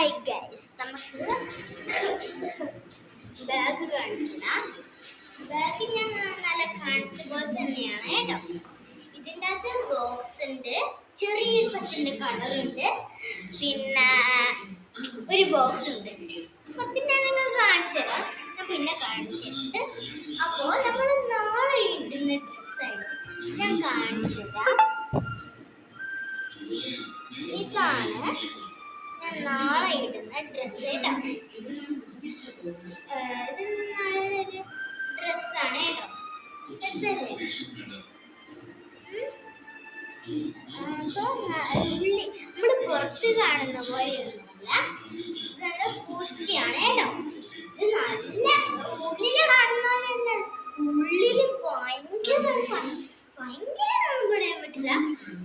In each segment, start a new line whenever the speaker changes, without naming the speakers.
Hi guys, നമുക്ക് bag കാണിച്ചാ bag ഞാൻ നല്ല കാണിച്ച പോലെ തന്നെയാണ് കേട്ടോ. ഇതിൻ്റെ അകത്ത് ബോക്സ് ഉണ്ട്, ചെറിയൊരു പത്തിന്റെ കളർ ഉണ്ട്, പിന്നെ ഒരു ബോക്സ് ഉണ്ട്. അപ്പൊ പിന്നെ നിങ്ങൾ കാണിച്ചു തരാം, ഞാൻ പിന്നെ കാണിച്ചിട്ട്. അപ്പോൾ നമ്മൾ നാളെ ഇടുന്ന ഡ്രസ്സായിട്ട് ഞാൻ കാണിച്ചു തരാം. ഇതാണ് ഞാൻ നാളെ ഇടുന്ന ഡ്രസ്സ് കേട്ടോ. ഇത് നല്ലൊരു ഡ്രസ്സാണ് കേട്ടോ. ഡ്രസ്സല്ലേ? നമ്മൾ പുറത്ത് കാണുന്ന പോലെയൊന്നുമല്ല, നല്ല പൂഷ്ടിയാണ് കേട്ടോ. ഇത് നല്ല ഉള്ളില് കാണുന്ന പോലെ ഉള്ളില് ഭയങ്കര ഭയങ്കര പറയാൻ പറ്റില്ല,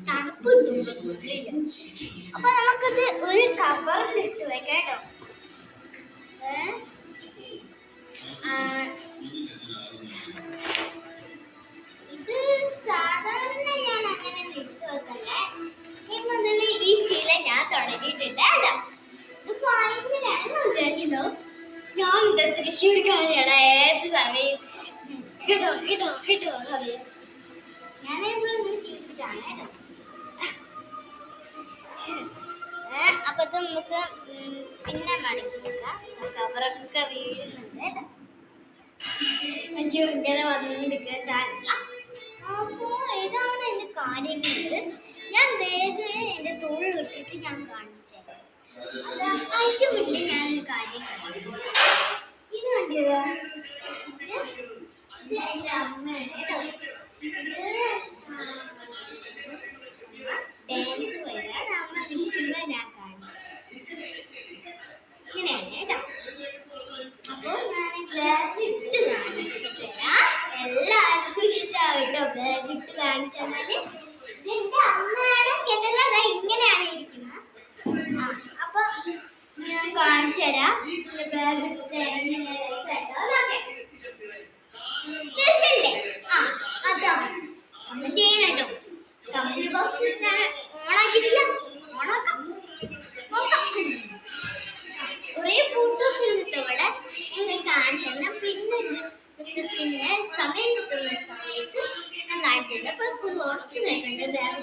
തണുപ്പ് കിട്ടും ഉള്ളില്. അപ്പൊ നമുക്കിത് ഒരു കവറിൽ ഇട്ട് വെക്കാം കേട്ടോ. ഇത് സാധാരണ ഞാൻ അങ്ങനെ ഇട്ട് വെക്കല്ലേ, ഈ മുതൽ ഈ ശീല ഞാൻ തുടങ്ങിയിട്ടുണ്ട് കേട്ടോ. ഇത് ഭയങ്കരാണ് വിചാരിച്ചോ, ഞാൻ എന്താ തൃശ്ശൂർക്കാരിയാണ്, ഏത് സമയം കേട്ടോ കേട്ടോ കേട്ടോ അറിയാം. ഞാൻ എപ്പോഴും ചിരിച്ചിട്ടാണ് കേട്ടോ. അപ്പൊ ഇത് നമുക്ക് പിന്നെ മടക്കില്ല, കവറൊക്കെ വീഴുന്നുണ്ട് കേട്ടോ. പക്ഷേ ഇങ്ങനെ വന്നുകൊണ്ടിരിക്കുന്ന സാധനമില്ല. അപ്പോ ഇതാണ് എന്റെ കാര്യങ്ങള്. ഞാൻ വേഗം എന്റെ തോളിൽ ഇട്ടിട്ട് ഞാൻ കാണിച്ചത്. അതിന് മുന്നേ ഞാനൊരു കാര്യം കാണിച്ചു. ഇത് കണ്ടില്ല, ഇത് എന്റെ അമ്മയാണ് കേട്ടോ. ഡാൻസ് വരാൻ അമ്മ നിൽക്കുന്നത് ഞാൻ കാണിച്ചു. ഇങ്ങനെയാണ് കേട്ടോ. അപ്പോൾ ഞാൻ ബാഗ് ഇട്ട് കാണിച്ചു തരാം. എല്ലാവർക്കും ഇഷ്ടമായിട്ടോ ബാഗ് ഇട്ട് കാണിച്ചാല്. ഇതെന്റെ അമ്മയാണ് കേട്ടല്ലോ, ഇങ്ങനെയാണ് ഇരിക്കുന്നത്. അപ്പൊ ഞാൻ കാണിച്ചു തരാം ബാഗ് ഇട്ട് എങ്ങനെ രസമുണ്ടോ നോക്കെ. രസല്ലേ? അതാണ് കമന്റ് ചെയ്യണം കേട്ടോ. കമന്റ് ബോക്സിൽ ഞാൻ ഓണാക്കിയിട്ടില്ല, ഓണാക്കാം നോക്കാം. കുറേ ഫോട്ടോസ് ഉണ്ട് ഇവിടെ, നിങ്ങൾ കാണിച്ചു തരണം. പിന്നെ ദിവസത്തിന് സമയം കിട്ടുന്ന സമയത്ത് ഞാൻ കാണിച്ചു തരാം. അപ്പൊ കുറച്ച് കഴിഞ്ഞിട്ട് ബാഗ്